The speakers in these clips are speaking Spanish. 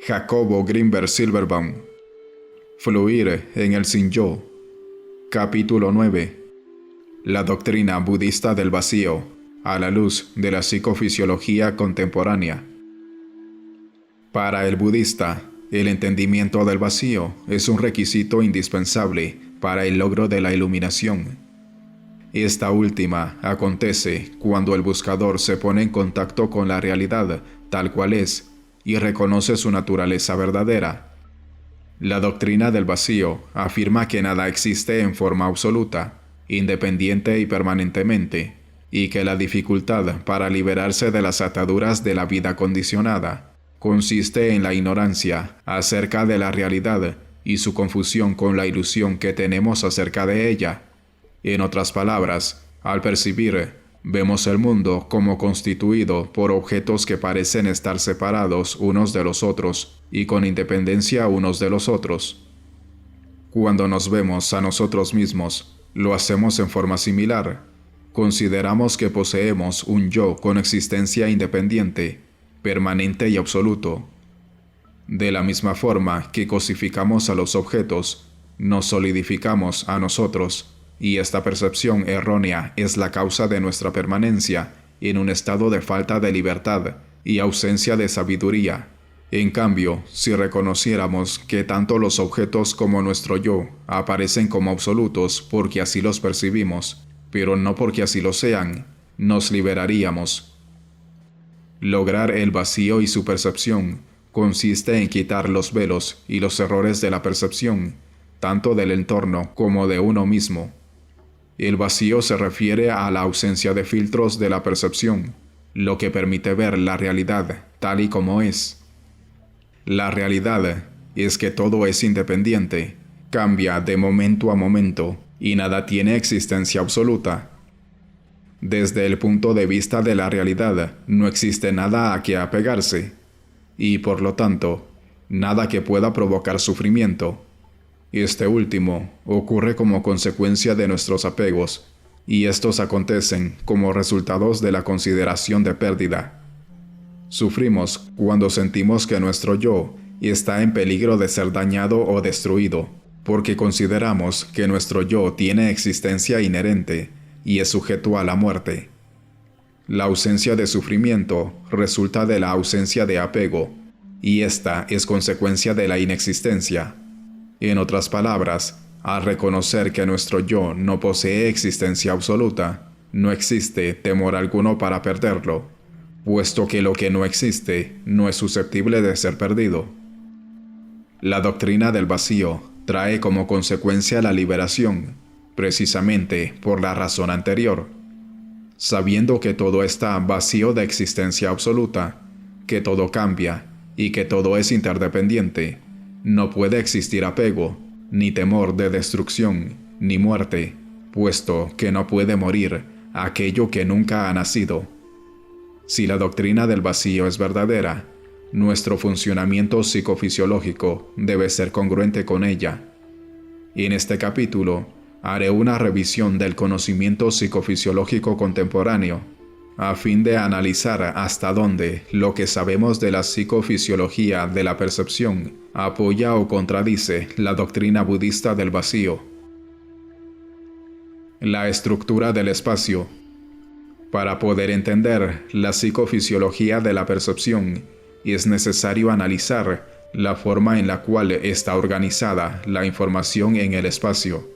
Jacobo Grinberg Silverbaum. Fluir en el sin-yo. Capítulo 9. La doctrina budista del vacío, a la luz de la psicofisiología contemporánea. Para el budista, el entendimiento del vacío es un requisito indispensable para el logro de la iluminación. Esta última acontece cuando el buscador se pone en contacto con la realidad tal cual es y reconoce su naturaleza verdadera. La doctrina del vacío afirma que nada existe en forma absoluta, independiente y permanentemente, y que la dificultad para liberarse de las ataduras de la vida condicionada consiste en la ignorancia acerca de la realidad y su confusión con la ilusión que tenemos acerca de ella. En otras palabras, al percibir, vemos el mundo como constituido por objetos que parecen estar separados unos de los otros y con independencia unos de los otros. Cuando nos vemos a nosotros mismos, lo hacemos en forma similar. Consideramos que poseemos un yo con existencia independiente, permanente y absoluto. De la misma forma que cosificamos a los objetos, nos solidificamos a nosotros, y esta percepción errónea es la causa de nuestra permanencia en un estado de falta de libertad y ausencia de sabiduría. En cambio, si reconociéramos que tanto los objetos como nuestro yo aparecen como absolutos porque así los percibimos, pero no porque así lo sean, nos liberaríamos. Lograr el vacío y su percepción consiste en quitar los velos y los errores de la percepción, tanto del entorno como de uno mismo. El vacío se refiere a la ausencia de filtros de la percepción, lo que permite ver la realidad tal y como es. La realidad es que todo es independiente, cambia de momento a momento y nada tiene existencia absoluta. Desde el punto de vista de la realidad, no existe nada a que apegarse, y por lo tanto, nada que pueda provocar sufrimiento. Este último ocurre como consecuencia de nuestros apegos, y estos acontecen como resultados de la consideración de pérdida. Sufrimos cuando sentimos que nuestro yo está en peligro de ser dañado o destruido, porque consideramos que nuestro yo tiene existencia inherente y es sujeto a la muerte. La ausencia de sufrimiento resulta de la ausencia de apego, y esta es consecuencia de la inexistencia. En otras palabras, al reconocer que nuestro yo no posee existencia absoluta, no existe temor alguno para perderlo, puesto que lo que no existe no es susceptible de ser perdido. La doctrina del vacío trae como consecuencia la liberación, precisamente por la razón anterior. Sabiendo que todo está vacío de existencia absoluta, que todo cambia y que todo es interdependiente, no puede existir apego, ni temor de destrucción, ni muerte, puesto que no puede morir aquello que nunca ha nacido. Si la doctrina del vacío es verdadera, nuestro funcionamiento psicofisiológico debe ser congruente con ella. En este capítulo, haré una revisión del conocimiento psicofisiológico contemporáneo, a fin de analizar hasta dónde lo que sabemos de la psicofisiología de la percepción apoya o contradice la doctrina budista del vacío. La estructura del espacio. Para poder entender la psicofisiología de la percepción, es necesario analizar la forma en la cual está organizada la información en el espacio.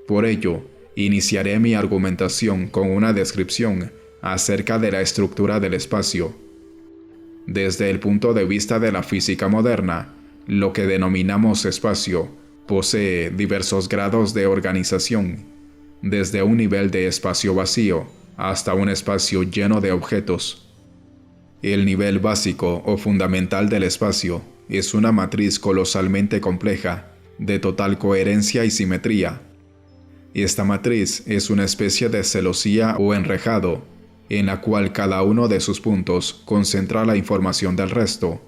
Por ello, iniciaré mi argumentación con una descripción acerca de la estructura del espacio. Desde el punto de vista de la física moderna, lo que denominamos espacio posee diversos grados de organización, desde un nivel de espacio vacío hasta un espacio lleno de objetos. El nivel básico o fundamental del espacio es una matriz colosalmente compleja, de total coherencia y simetría. Esta matriz es una especie de celosía o enrejado, en la cual cada uno de sus puntos concentra la información del resto.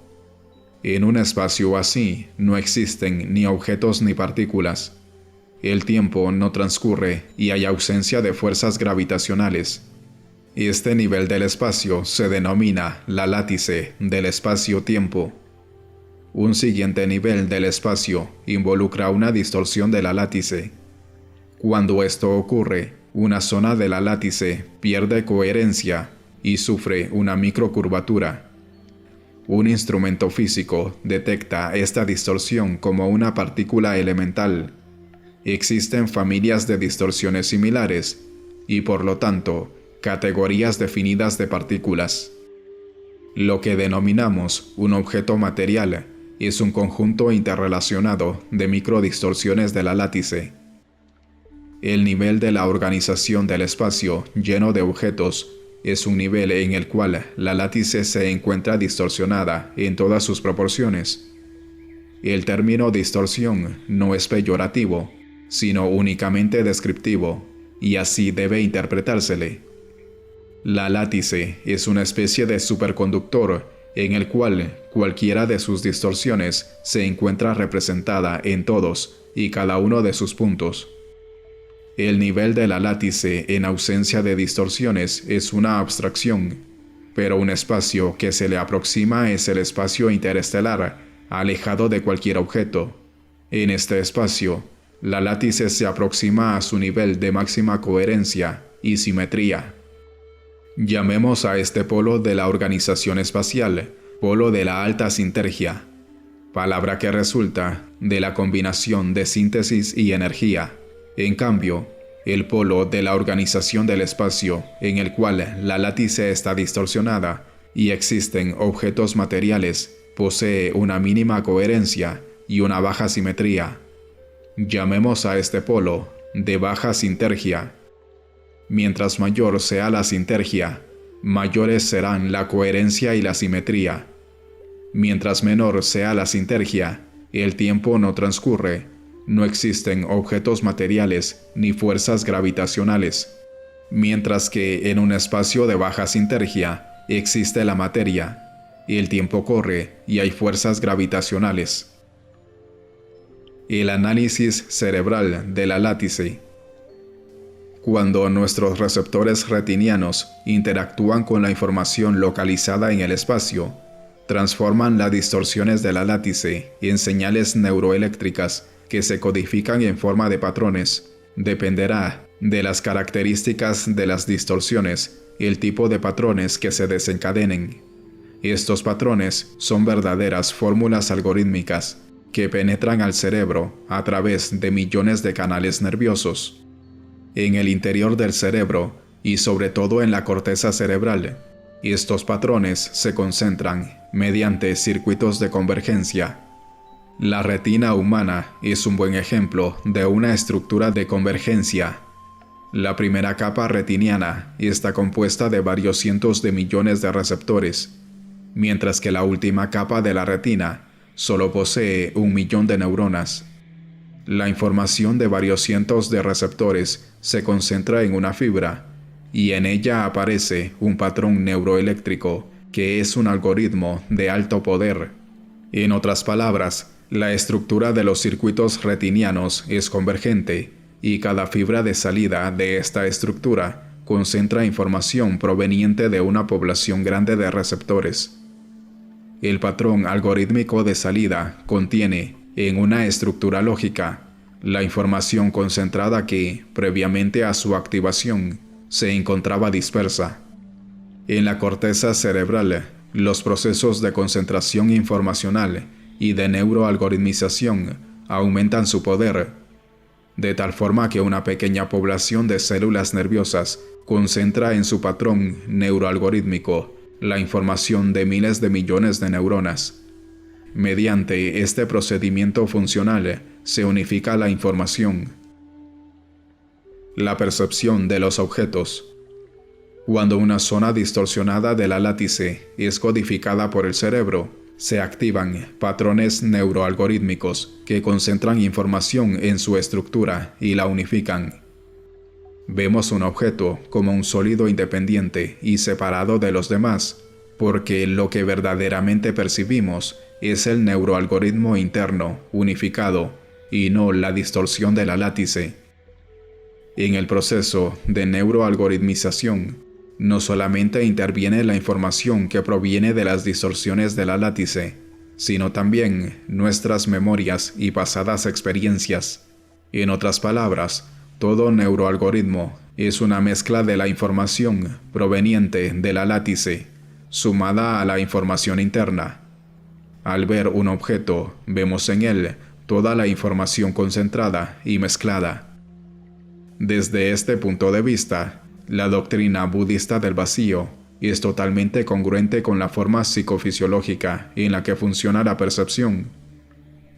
En un espacio así no existen ni objetos ni partículas. El tiempo no transcurre y hay ausencia de fuerzas gravitacionales. Este nivel del espacio se denomina la látice del espacio-tiempo. Un siguiente nivel del espacio involucra una distorsión de la látice. Cuando esto ocurre, una zona de la látice pierde coherencia y sufre una microcurvatura. Un instrumento físico detecta esta distorsión como una partícula elemental. Existen familias de distorsiones similares y, por lo tanto, categorías definidas de partículas. Lo que denominamos un objeto material es un conjunto interrelacionado de microdistorsiones de la látice. El nivel de la organización del espacio lleno de objetos es un nivel en el cual la látice se encuentra distorsionada en todas sus proporciones. El término distorsión no es peyorativo, sino únicamente descriptivo, y así debe interpretársele. La látice es una especie de superconductor en el cual cualquiera de sus distorsiones se encuentra representada en todos y cada uno de sus puntos. El nivel de la látice en ausencia de distorsiones es una abstracción, pero un espacio que se le aproxima es el espacio interestelar, alejado de cualquier objeto. En este espacio, la látice se aproxima a su nivel de máxima coherencia y simetría. Llamemos a este polo de la organización espacial polo de la alta sintergia, palabra que resulta de la combinación de síntesis y energía. En cambio, el polo de la organización del espacio, en el cual la látice está distorsionada y existen objetos materiales, posee una mínima coherencia y una baja simetría. Llamemos a este polo de baja sintergia. Mientras mayor sea la sintergia, mayores serán la coherencia y la simetría. Mientras menor sea la sintergia, el tiempo no transcurre, no existen objetos materiales ni fuerzas gravitacionales. Mientras que en un espacio de baja sintergia existe la materia, el tiempo corre y hay fuerzas gravitacionales. El análisis cerebral de la látice. Cuando nuestros receptores retinianos interactúan con la información localizada en el espacio, transforman las distorsiones de la látice en señales neuroeléctricas que se codifican en forma de patrones. Dependerá de las características de las distorsiones el tipo de patrones que se desencadenen. Estos patrones son verdaderas fórmulas algorítmicas que penetran al cerebro a través de millones de canales nerviosos. En el interior del cerebro y sobre todo en la corteza cerebral, estos patrones se concentran mediante circuitos de convergencia. La retina humana es un buen ejemplo de una estructura de convergencia. La primera capa retiniana está compuesta de varios cientos de millones de receptores, mientras que la última capa de la retina solo posee 1 millón de neuronas. La información de varios cientos de receptores se concentra en una fibra, y en ella aparece un patrón neuroeléctrico que es un algoritmo de alto poder. En otras palabras, la estructura de los circuitos retinianos es convergente, y cada fibra de salida de esta estructura concentra información proveniente de una población grande de receptores. El patrón algorítmico de salida contiene, en una estructura lógica, la información concentrada que, previamente a su activación, se encontraba dispersa. En la corteza cerebral, los procesos de concentración informacional y de neuroalgoritmización aumentan su poder, de tal forma que una pequeña población de células nerviosas concentra en su patrón neuroalgorítmico la información de miles de millones de neuronas. Mediante este procedimiento funcional se unifica la información. La percepción de los objetos. Cuando una zona distorsionada de la látice es codificada por el cerebro, se activan patrones neuroalgorítmicos que concentran información en su estructura y la unifican. Vemos un objeto como un sólido independiente y separado de los demás, porque lo que verdaderamente percibimos es el neuroalgoritmo interno, unificado, y no la distorsión de la látice. En el proceso de neuroalgoritmización, no solamente interviene la información que proviene de las distorsiones de la látice, sino también nuestras memorias y pasadas experiencias. En otras palabras, todo neuroalgoritmo es una mezcla de la información proveniente de la látice, sumada a la información interna. Al ver un objeto, vemos en él toda la información concentrada y mezclada. Desde este punto de vista, la doctrina budista del vacío es totalmente congruente con la forma psicofisiológica en la que funciona la percepción.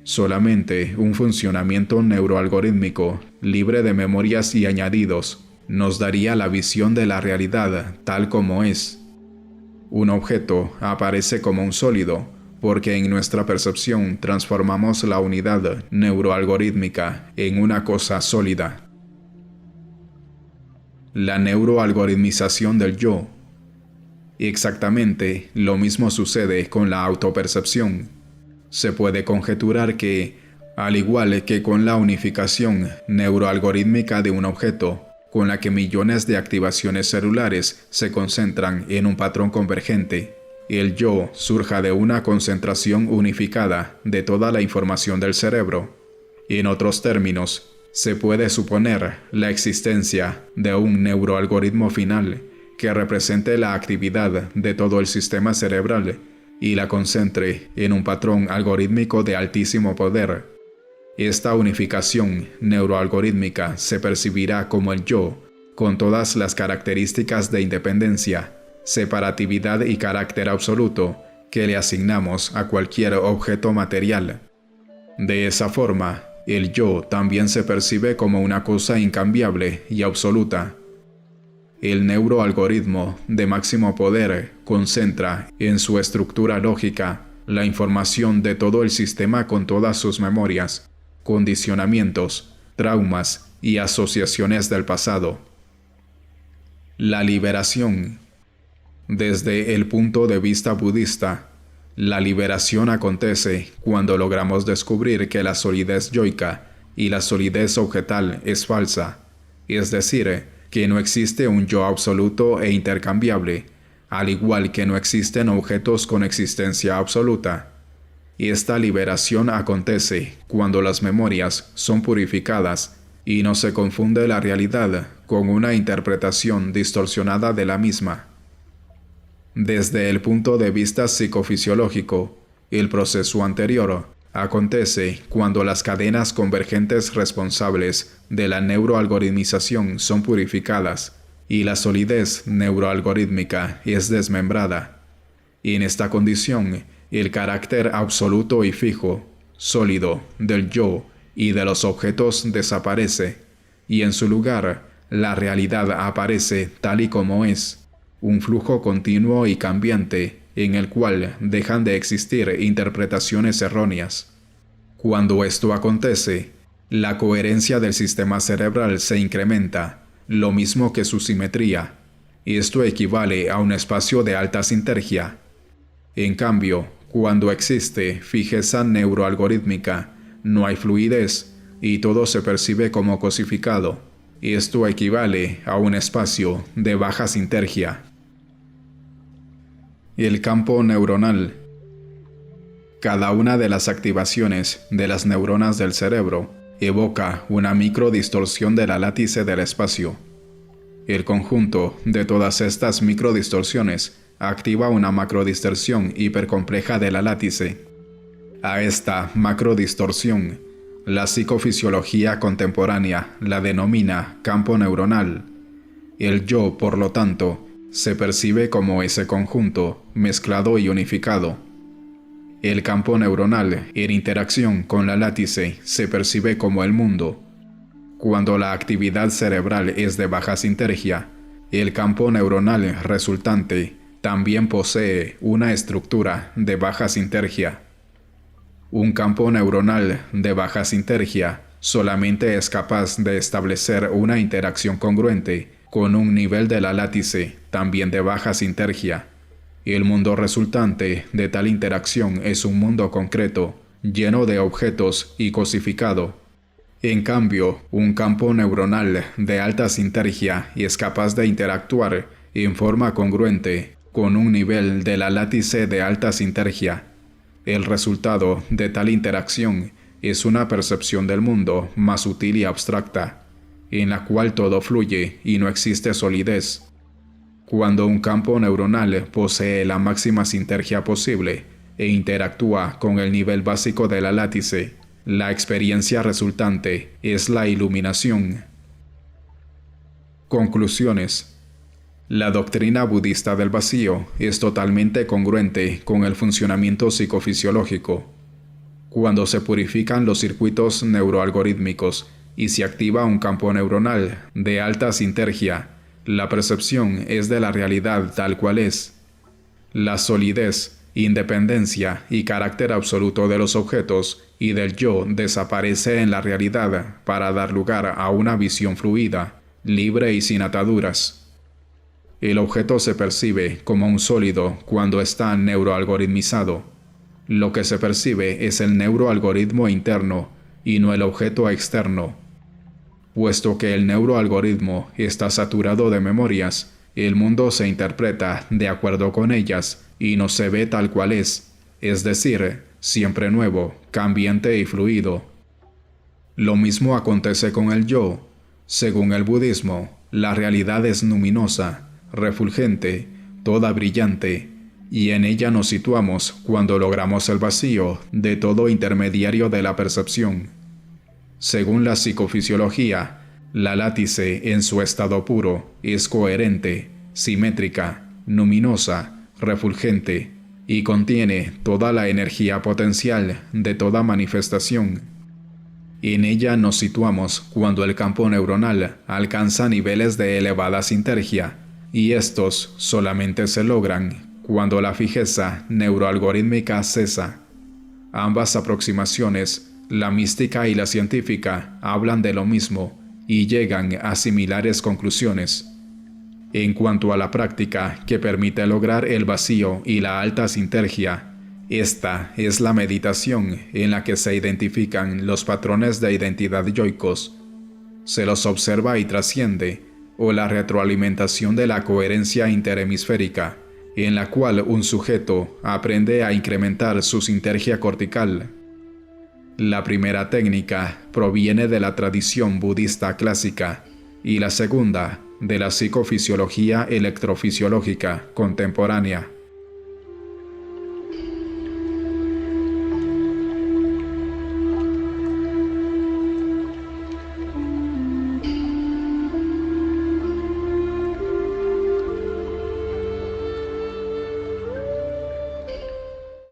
Solamente un funcionamiento neuroalgorítmico, libre de memorias y añadidos, nos daría la visión de la realidad tal como es. Un objeto aparece como un sólido, porque en nuestra percepción transformamos la unidad neuroalgorítmica en una cosa sólida. La neuroalgoritmización del yo. Exactamente lo mismo sucede con la autopercepción. Se puede conjeturar que, al igual que con la unificación neuroalgorítmica de un objeto, con la que millones de activaciones celulares se concentran en un patrón convergente, el yo surja de una concentración unificada de toda la información del cerebro. En otros términos, se puede suponer la existencia de un neuroalgoritmo final que represente la actividad de todo el sistema cerebral y la concentre en un patrón algorítmico de altísimo poder. Esta unificación neuroalgorítmica se percibirá como el yo, con todas las características de independencia, separatividad y carácter absoluto que le asignamos a cualquier objeto material. De esa forma, el yo también se percibe como una cosa incambiable y absoluta. El neuroalgoritmo de máximo poder concentra en su estructura lógica la información de todo el sistema con todas sus memorias, condicionamientos, traumas y asociaciones del pasado. La liberación. Desde el punto de vista budista, la liberación acontece cuando logramos descubrir que la solidez yoica y la solidez objetal es falsa, es decir, que no existe un yo absoluto e intercambiable, al igual que no existen objetos con existencia absoluta. Esta liberación acontece cuando las memorias son purificadas y no se confunde la realidad con una interpretación distorsionada de la misma. Desde el punto de vista psicofisiológico, el proceso anterior acontece cuando las cadenas convergentes responsables de la neuroalgoritmización son purificadas y la solidez neuroalgorítmica es desmembrada. En esta condición, el carácter absoluto y fijo, sólido, del yo y de los objetos desaparece, y en su lugar, la realidad aparece tal y como es, un flujo continuo y cambiante en el cual dejan de existir interpretaciones erróneas. Cuando esto acontece, la coherencia del sistema cerebral se incrementa, lo mismo que su simetría, y esto equivale a un espacio de alta sinergia. En cambio, cuando existe fijeza neuroalgorítmica, no hay fluidez y todo se percibe como cosificado. Esto equivale a un espacio de baja sinergia. El campo neuronal. Cada una de las activaciones de las neuronas del cerebro evoca una microdistorsión de la látice del espacio. El conjunto de todas estas microdistorsiones activa una macrodistorsión hipercompleja de la látice. A esta macrodistorsión, la psicofisiología contemporánea la denomina campo neuronal. El yo, por lo tanto, se percibe como ese conjunto, mezclado y unificado. El campo neuronal, en interacción con la látice, se percibe como el mundo. Cuando la actividad cerebral es de baja sinergia, el campo neuronal resultante también posee una estructura de baja sinergia. Un campo neuronal de baja sinergia solamente es capaz de establecer una interacción congruente con un nivel de la látice también de baja sinergia. El mundo resultante de tal interacción es un mundo concreto, lleno de objetos y cosificado. En cambio, un campo neuronal de alta sinergia es capaz de interactuar en forma congruente con un nivel de la látice de alta sinergia. El resultado de tal interacción es una percepción del mundo más sutil y abstracta, en la cual todo fluye y no existe solidez. Cuando un campo neuronal posee la máxima sinergia posible e interactúa con el nivel básico de la látice, la experiencia resultante es la iluminación. Conclusiones. La doctrina budista del vacío es totalmente congruente con el funcionamiento psicofisiológico. Cuando se purifican los circuitos neuroalgorítmicos y se activa un campo neuronal de alta sinergia, la percepción es de la realidad tal cual es. La solidez, independencia y carácter absoluto de los objetos y del yo desaparece en la realidad para dar lugar a una visión fluida, libre y sin ataduras. El objeto se percibe como un sólido cuando está neuroalgoritmizado. Lo que se percibe es el neuroalgoritmo interno y no el objeto externo. Puesto que el neuroalgoritmo está saturado de memorias, el mundo se interpreta de acuerdo con ellas y no se ve tal cual es decir, siempre nuevo, cambiante y fluido. Lo mismo acontece con el yo. Según el budismo, la realidad es luminosa, refulgente, toda brillante, y en ella nos situamos cuando logramos el vacío de todo intermediario de la percepción. Según la psicofisiología, la látice en su estado puro es coherente, simétrica, luminosa, refulgente y contiene toda la energía potencial de toda manifestación. En ella nos situamos cuando el campo neuronal alcanza niveles de elevada sinergia, y estos solamente se logran cuando la fijeza neuroalgorítmica cesa. Ambas aproximaciones, la mística y la científica, hablan de lo mismo y llegan a similares conclusiones. En cuanto a la práctica que permite lograr el vacío y la alta sinergia, esta es la meditación en la que se identifican los patrones de identidad yoicos, se los observa y trasciende, o la retroalimentación de la coherencia interhemisférica, en la cual un sujeto aprende a incrementar su sinergia cortical. La primera técnica proviene de la tradición budista clásica y la segunda de la psicofisiología electrofisiológica contemporánea.